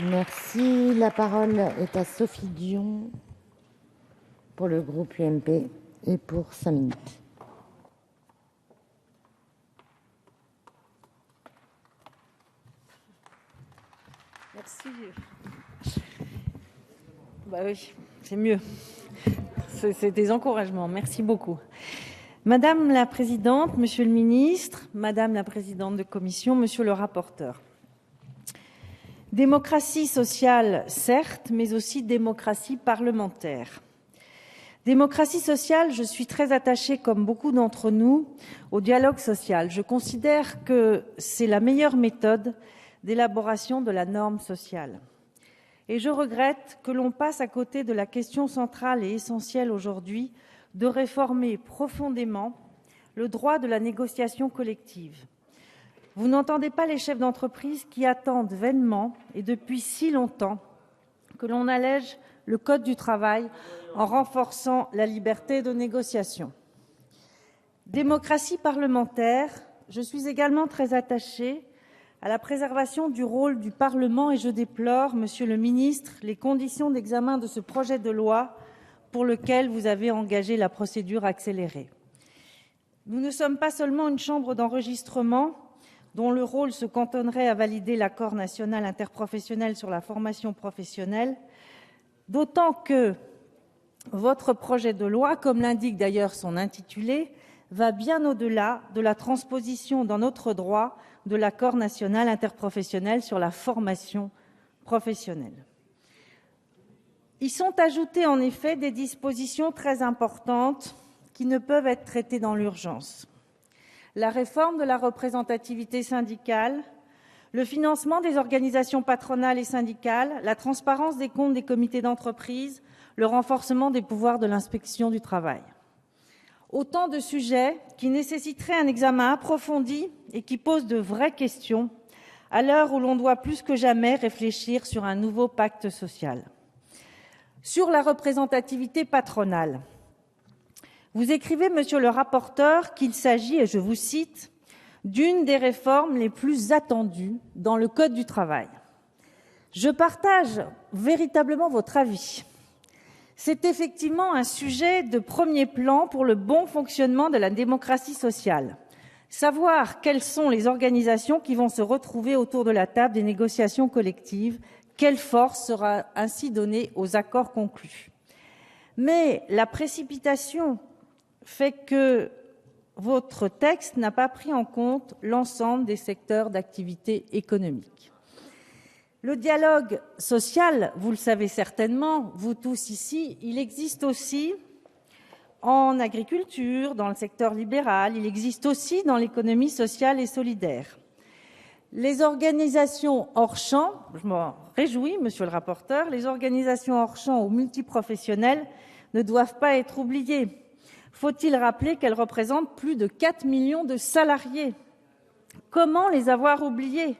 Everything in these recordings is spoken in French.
Merci. La parole est à Sophie Dion pour le groupe UMP et pour 5 minutes. Merci. Oui, c'est mieux. C'est des encouragements. Merci beaucoup. Madame la présidente, monsieur le ministre, madame la présidente de commission, monsieur le rapporteur. Démocratie sociale, certes, mais aussi démocratie parlementaire. Démocratie sociale, je suis très attachée, comme beaucoup d'entre nous, au dialogue social. Je considère que c'est la meilleure méthode d'élaboration de la norme sociale. Et je regrette que l'on passe à côté de la question centrale et essentielle aujourd'hui de réformer profondément le droit de la négociation collective. Vous n'entendez pas les chefs d'entreprise qui attendent vainement et depuis si longtemps que l'on allège le Code du travail en renforçant la liberté de négociation. Démocratie parlementaire, je suis également très attachée à la préservation du rôle du Parlement et je déplore, Monsieur le ministre, les conditions d'examen de ce projet de loi pour lequel vous avez engagé la procédure accélérée. Nous ne sommes pas seulement une chambre d'enregistrement dont le rôle se cantonnerait à valider l'accord national interprofessionnel sur la formation professionnelle, d'autant que votre projet de loi, comme l'indique d'ailleurs son intitulé, va bien au-delà de la transposition dans notre droit de l'accord national interprofessionnel sur la formation professionnelle. Y sont ajoutées en effet des dispositions très importantes qui ne peuvent être traitées dans l'urgence. La réforme de la représentativité syndicale, le financement des organisations patronales et syndicales, la transparence des comptes des comités d'entreprise, le renforcement des pouvoirs de l'inspection du travail. Autant de sujets qui nécessiteraient un examen approfondi et qui posent de vraies questions à l'heure où l'on doit plus que jamais réfléchir sur un nouveau pacte social. Sur la représentativité patronale, vous écrivez, monsieur le rapporteur, qu'il s'agit, et je vous cite, d'une des réformes les plus attendues dans le Code du travail. Je partage véritablement votre avis. C'est effectivement un sujet de premier plan pour le bon fonctionnement de la démocratie sociale. Savoir quelles sont les organisations qui vont se retrouver autour de la table des négociations collectives, quelle force sera ainsi donnée aux accords conclus. Mais la précipitation fait que votre texte n'a pas pris en compte l'ensemble des secteurs d'activité économique. Le dialogue social, vous le savez certainement, vous tous ici, il existe aussi en agriculture, dans le secteur libéral, il existe aussi dans l'économie sociale et solidaire. Les organisations hors champ, je m'en réjouis, monsieur le rapporteur, les organisations hors champ ou multiprofessionnelles ne doivent pas être oubliées. Faut-il rappeler qu'elles représentent plus de 4 millions de salariés? Comment les avoir oubliés?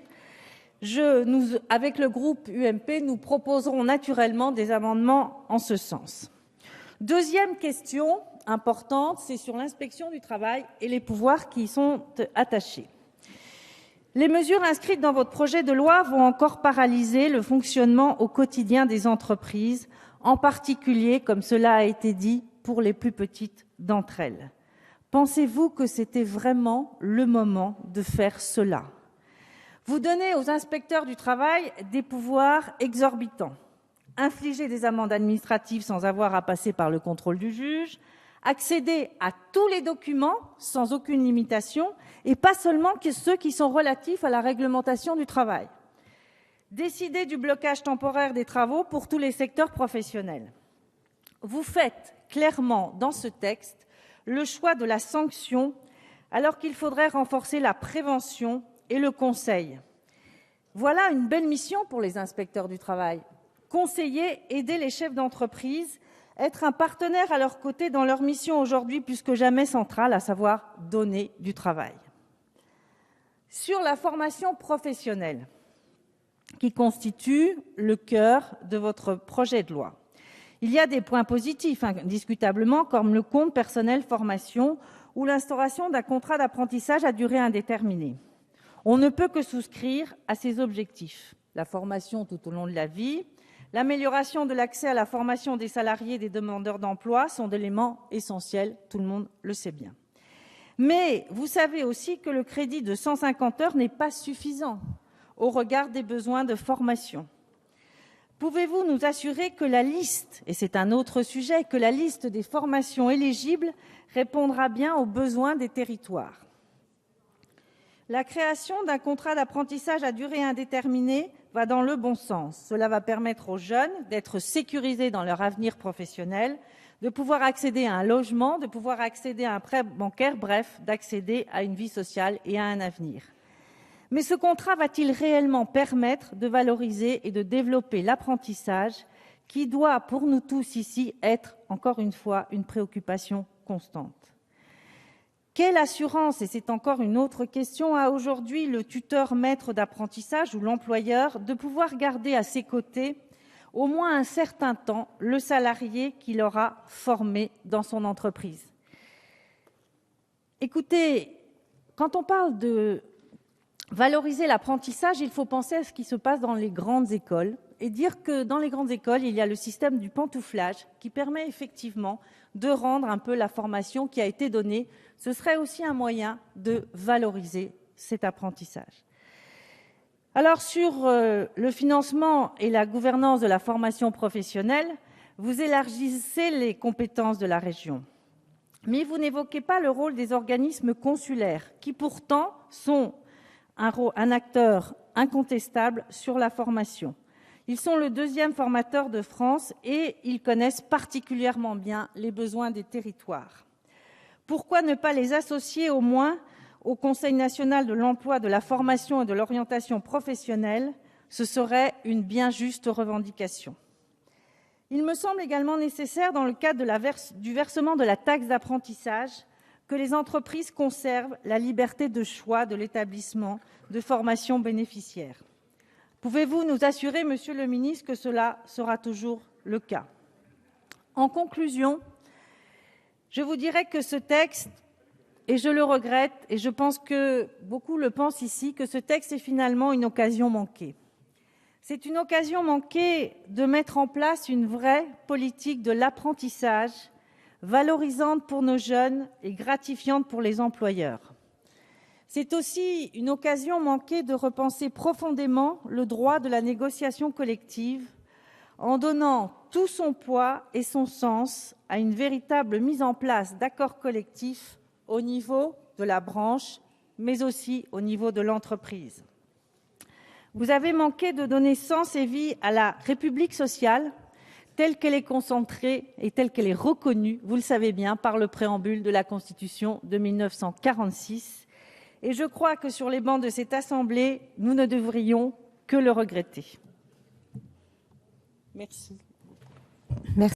Avec le groupe UMP, nous proposerons naturellement des amendements en ce sens. Deuxième question importante, c'est sur l'inspection du travail et les pouvoirs qui y sont attachés. Les mesures inscrites dans votre projet de loi vont encore paralyser le fonctionnement au quotidien des entreprises, en particulier, comme cela a été dit, pour les plus petites d'entre elles. Pensez-vous que c'était vraiment le moment de faire cela? Vous donnez aux inspecteurs du travail des pouvoirs exorbitants. Infliger des amendes administratives sans avoir à passer par le contrôle du juge, accéder à tous les documents sans aucune limitation et pas seulement que ceux qui sont relatifs à la réglementation du travail. Décider du blocage temporaire des travaux pour tous les secteurs professionnels. Vous faites clairement dans ce texte le choix de la sanction alors qu'il faudrait renforcer la prévention et le conseil. Voilà une belle mission pour les inspecteurs du travail. Conseiller, aider les chefs d'entreprise, être un partenaire à leur côté dans leur mission aujourd'hui plus que jamais centrale, à savoir donner du travail. Sur la formation professionnelle, qui constitue le cœur de votre projet de loi, il y a des points positifs, indiscutablement, comme le compte personnel formation ou l'instauration d'un contrat d'apprentissage à durée indéterminée. On ne peut que souscrire à ces objectifs. la formation tout au long de la vie, l'amélioration de l'accès à la formation des salariés et des demandeurs d'emploi sont des éléments essentiels, tout le monde le sait bien. Mais vous savez aussi que le crédit de 150 heures n'est pas suffisant au regard des besoins de formation. Pouvez-vous nous assurer que la liste, et c'est un autre sujet, que la liste des formations éligibles répondra bien aux besoins des territoires ? La création d'un contrat d'apprentissage à durée indéterminée va dans le bon sens. Cela va permettre aux jeunes d'être sécurisés dans leur avenir professionnel, de pouvoir accéder à un logement, de pouvoir accéder à un prêt bancaire, bref, d'accéder à une vie sociale et à un avenir. Mais ce contrat va-t-il réellement permettre de valoriser et de développer l'apprentissage qui doit, pour nous tous ici, être, encore une fois, une préoccupation constante ? Quelle assurance, et c'est encore une autre question, a aujourd'hui le tuteur maître d'apprentissage ou l'employeur de pouvoir garder à ses côtés au moins un certain temps le salarié qu'il aura formé dans son entreprise ? Écoutez, quand on parle de valoriser l'apprentissage, il faut penser à ce qui se passe dans les grandes écoles et dire que dans les grandes écoles, il y a le système du pantouflage qui permet effectivement de rendre un peu la formation qui a été donnée. Ce serait aussi un moyen de valoriser cet apprentissage. Alors, sur le financement et la gouvernance de la formation professionnelle, vous élargissez les compétences de la région. Mais vous n'évoquez pas le rôle des organismes consulaires, qui pourtant sont un acteur incontestable sur la formation. Ils sont le deuxième formateur de France et ils connaissent particulièrement bien les besoins des territoires. Pourquoi ne pas les associer au moins au Conseil national de l'emploi, de la formation et de l'orientation professionnelle ? Ce serait une bien juste revendication. Il me semble également nécessaire, dans le cadre du versement de la taxe d'apprentissage, que les entreprises conservent la liberté de choix de l'établissement de formation bénéficiaire. Pouvez-vous nous assurer, Monsieur le ministre, que cela sera toujours le cas ? En conclusion, je vous dirais que ce texte, et je le regrette, et je pense que beaucoup le pensent ici, que ce texte est finalement une occasion manquée. C'est une occasion manquée de mettre en place une vraie politique de l'apprentissage, valorisante pour nos jeunes et gratifiante pour les employeurs. C'est aussi une occasion manquée de repenser profondément le droit de la négociation collective en donnant tout son poids et son sens à une véritable mise en place d'accords collectifs au niveau de la branche, mais aussi au niveau de l'entreprise. Vous avez manqué de donner sens et vie à la République sociale, telle qu'elle est concentrée et telle qu'elle est reconnue, vous le savez bien, par le préambule de la Constitution de 1946. Et je crois que sur les bancs de cette Assemblée, nous ne devrions que le regretter. Merci.